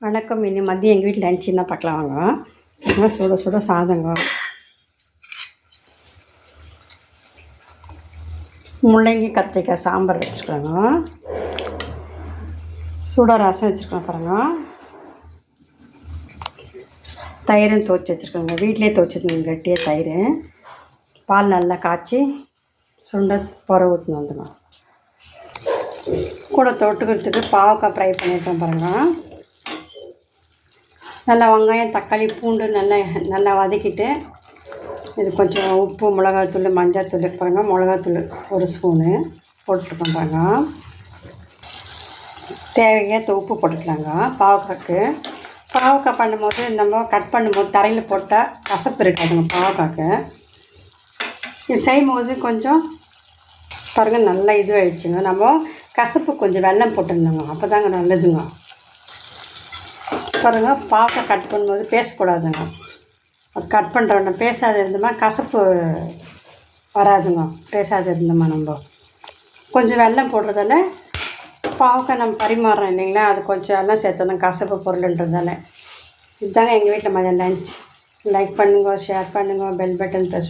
வணக்கம். இன்னி மதியம் எங்கள் வீட்டில் லஞ்ச் என்ன பார்க்கலாம் வாங்க. சுட சுட சாதங்க, முள்ளங்கி கத்திரிக்காய் சாம்பார் வச்சுருக்காங்க, சுட ரசம் வச்சுருக்கோம் பாருங்க, தயிரும் துவச்சி வச்சுருக்காங்க. வீட்டிலே துவச்சிருந்தோம் கட்டியாக தயிர், பால் நல்லா காய்ச்சி சுண்டை புற ஊற்றினு வந்துடும். கூட தொட்டுக்கிறதுக்கு பாவக்காய் ஃப்ரை பண்ணியிருக்கோம் பாருங்கள். நல்லா வெங்காயம் தக்காளி பூண்டு நல்லா வதக்கிட்டு இது கொஞ்சம் உப்பு மிளகாத்தூள் மஞ்சள்தூள் பாருங்கள், மிளகாத்தூள் 1 ஸ்பூனு போட்டுருக்கோம் பாருங்கள். தேவைக்கேற்ற உப்பு போட்டுக்கலாங்க. பாவக்காய் பண்ணும்போது நம்ம கட் பண்ணும்போது தரையில் போட்டால் கசப்பு இருக்காதுங்க பாவக்காய்க்கு. இது செய்யும்போது கொஞ்சம் பாருங்கள் நல்லா இதுவாகிடுச்சுங்க. நம்ம கசப்பு கொஞ்சம் வெல்லம் போட்டுருந்தோங்க, அப்போ தாங்க நல்லதுங்க. பாருங்கள், பாவக்காய் கட் பண்ணும்போது பேசக்கூடாதுங்க. அது கட் பண்ணுறோன்னா பேசாத இருந்தோமா கசப்பு வராதுங்க. பேசாத இருந்தோமா நம்ம கொஞ்சம் வெல்லம் போடுறதால பாவக்காய் நம்ம பரிமாறுறோம் இல்லைங்களா, அது கொஞ்சம் எல்லாம் சேர்த்தணும் கசப்பு பொருள்ன்றதால. இதுதாங்க எங்கள் வீட்டில் மதியம் லஞ்ச். லைக் பண்ணுங்க, ஷேர் பண்ணுங்க, பெல் பட்டன் ப்ரெஸ்